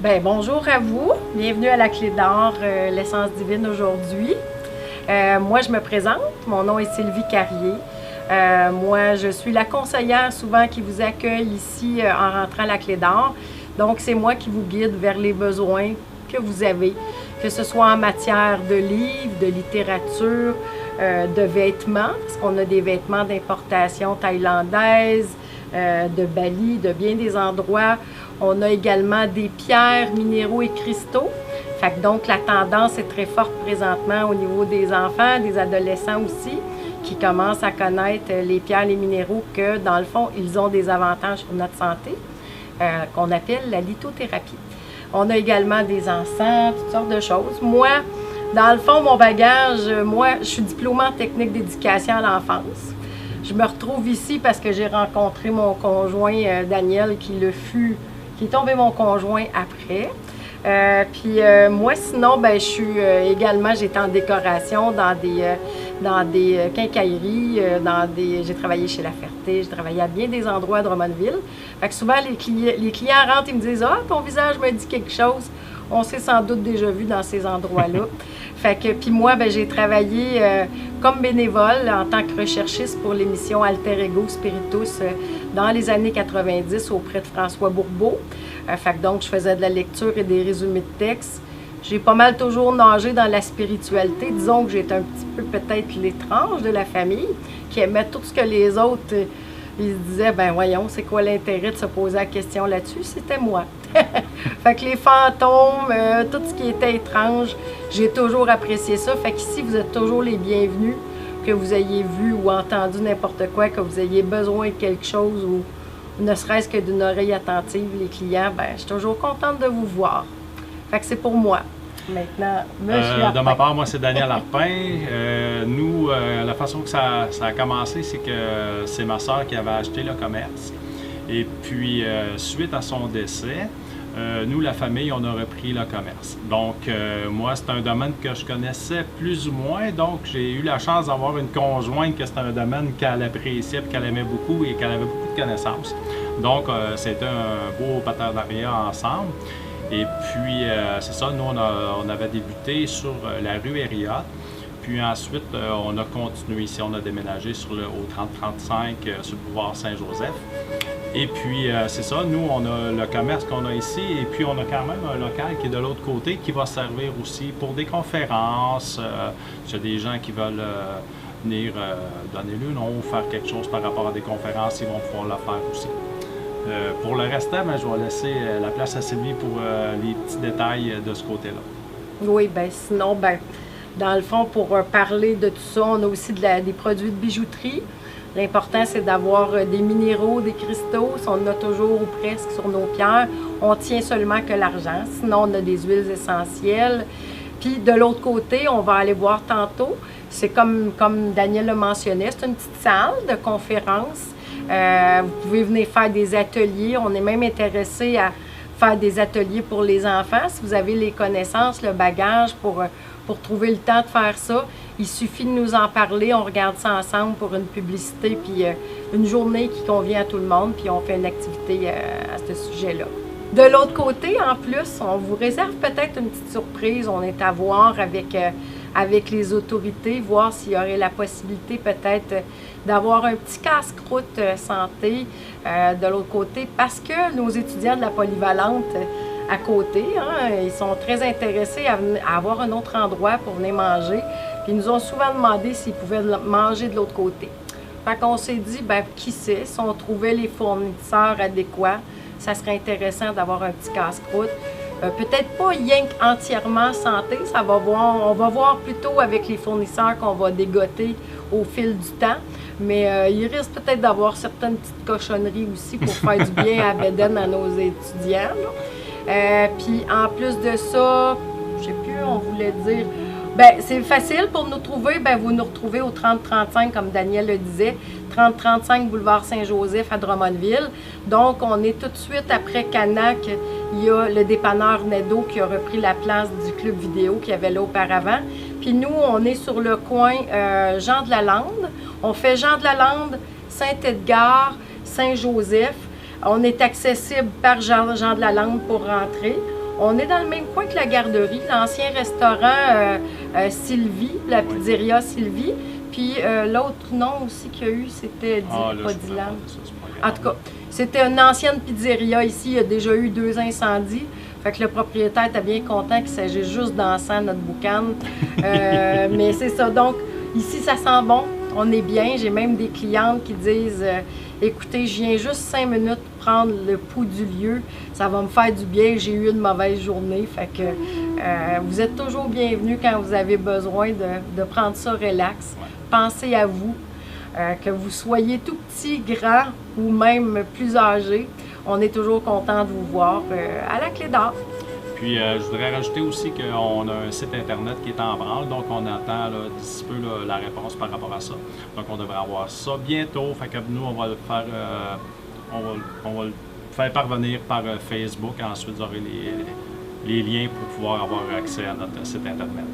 Bien, bonjour à vous. Bienvenue à la Clé d'Or, l'essence divine aujourd'hui. Moi, je me présente. Mon nom est Sylvie Carrier. Moi, je suis la conseillère souvent qui vous accueille ici en rentrant à la Clé d'Or. Donc, c'est moi qui vous guide vers les besoins que vous avez, que ce soit en matière de livres, de littérature, de vêtements, parce qu'on a des vêtements d'importation thaïlandaise, de Bali, de bien des endroits. On a également des pierres, minéraux et cristaux. Fait que donc, la tendance est très forte présentement au niveau des enfants, des adolescents aussi, qui commencent à connaître les pierres, les minéraux, que dans le fond, ils ont des avantages sur notre santé, qu'on appelle la lithothérapie. On a également des encens, toutes sortes de choses. Moi, dans le fond, mon bagage, je suis diplômée en technique d'éducation à l'enfance. Je me retrouve ici parce que j'ai rencontré mon conjoint Daniel, qui est tombé mon conjoint après. Moi, sinon, ben, je suis également, j'étais en décoration dans des quincailleries, j'ai travaillé chez La Ferté, j'ai travaillé à bien des endroits à Drummondville. Fait que souvent, les clients rentrent et me disent « Ah, ton visage me dit quelque chose ». On s'est sans doute déjà vu dans ces endroits-là. Fait que, puis moi, ben, j'ai travaillé comme bénévole en tant que recherchiste pour l'émission Alter Ego Spiritus dans les années 90 auprès de François Bourbeau. Fait que donc, je faisais de la lecture et des résumés de textes. J'ai pas mal toujours nagé dans la spiritualité. Disons que j'étais un petit peu peut-être l'étrange de la famille, qui aimait tout ce que les autres, ils se disaient, ben voyons, c'est quoi l'intérêt de se poser la question là-dessus? C'était moi. Fait que les fantômes, tout ce qui était étrange, j'ai toujours apprécié ça. Fait qu'ici, vous êtes toujours les bienvenus, que vous ayez vu ou entendu n'importe quoi, que vous ayez besoin de quelque chose ou ne serait-ce que d'une oreille attentive, les clients, ben, je suis toujours contente de vous voir. Fait que c'est pour moi. Maintenant, de ma part, moi, c'est Daniel Arpin. Nous, la façon que ça a commencé, c'est que c'est ma soeur qui avait acheté le commerce. Et puis, suite à son décès, nous, la famille, on a repris le commerce. Donc, moi, c'est un domaine que je connaissais plus ou moins. Donc, j'ai eu la chance d'avoir une conjointe que c'était un domaine qu'elle appréciait, qu'elle aimait beaucoup et qu'elle avait beaucoup de connaissances. Donc, c'était un beau partenariat ensemble. Et puis, c'est ça, nous, on avait débuté sur la rue Herriot. Puis ensuite, on a continué ici, on a déménagé au 3035 sur le boulevard Saint-Joseph. Et puis, c'est ça, nous, on a le commerce qu'on a ici et puis on a quand même un local qui est de l'autre côté qui va servir aussi pour des conférences. S'il y a des gens qui veulent venir donner le nom ou faire quelque chose par rapport à des conférences, ils vont pouvoir le faire aussi. Pour le restant, ben, je vais laisser la place à Sylvie pour les petits détails de ce côté-là. Oui, bien sinon, ben, dans le fond, pour parler de tout ça, on a aussi des produits de bijouterie. L'important, c'est d'avoir des minéraux, des cristaux. On en a toujours ou presque sur nos pierres. On tient seulement que l'argent. Sinon, on a des huiles essentielles. Puis, de l'autre côté, on va aller voir tantôt. C'est comme Daniel le mentionnait, c'est une petite salle de conférence. Vous pouvez venir faire des ateliers. On est même intéressé à faire des ateliers pour les enfants. Si vous avez les connaissances, le bagage pour trouver le temps de faire ça, il suffit de nous en parler. On regarde ça ensemble pour une publicité, puis une journée qui convient à tout le monde, puis on fait une activité à ce sujet-là. De l'autre côté, en plus, on vous réserve peut-être une petite surprise. On est à voir avec les autorités, voir s'il y aurait la possibilité peut-être d'avoir un petit casse-croûte santé de l'autre côté, parce que nos étudiants de la polyvalente à côté, ils sont très intéressés à avoir un autre endroit pour venir manger. Puis ils nous ont souvent demandé s'ils pouvaient manger de l'autre côté. Fait qu'on s'est dit, ben qui sait, si on trouvait les fournisseurs adéquats, ça serait intéressant d'avoir un petit casse-croûte. Peut-être pas rien entièrement santé, on va voir plutôt avec les fournisseurs qu'on va dégoter au fil du temps. Mais il risque peut-être d'avoir certaines petites cochonneries aussi pour faire du bien à Bédène à nos étudiants. Puis en plus de ça, je sais plus, on voulait dire, ben c'est facile pour nous trouver, ben vous nous retrouvez au 3035 comme Daniel le disait, 3035 boulevard Saint-Joseph à Drummondville. Donc on est tout de suite après Canac, il y a le dépanneur Nedo qui a repris la place du club vidéo qu'il y avait là auparavant. Puis nous, on est sur le coin Jean de la Lande. On fait Jean de la Lande, Saint-Edgar, Saint-Joseph. On est accessible par Jean de la Lande pour rentrer. On est dans le même coin que la garderie, l'ancien restaurant Sylvie, la pizzeria Sylvie. Puis l'autre nom aussi qu'il y a eu, c'était pas Dylan. En tout cas, c'était une ancienne pizzeria ici. Il y a déjà eu 2 incendies. Fait que le propriétaire était bien content qu'il s'agisse juste d'encens notre boucan. Mais c'est ça. Donc, ici, ça sent bon. On est bien. J'ai même des clientes qui disent écoutez, je viens juste 5 minutes prendre le pouls du lieu. Ça va me faire du bien. J'ai eu une mauvaise journée. Fait que vous êtes toujours bienvenus quand vous avez besoin de prendre ça relax. Pensez à vous. Que vous soyez tout petit, grand ou même plus âgé, on est toujours content de vous voir à la Clé d'Or. Puis, je voudrais rajouter aussi qu'on a un site Internet qui est en branle, donc on attend d'ici peu la réponse par rapport à ça. Donc, on devrait avoir ça bientôt. Fait que nous, on va le faire, on va le faire parvenir par Facebook. Ensuite, vous aurez les liens pour pouvoir avoir accès à notre site Internet.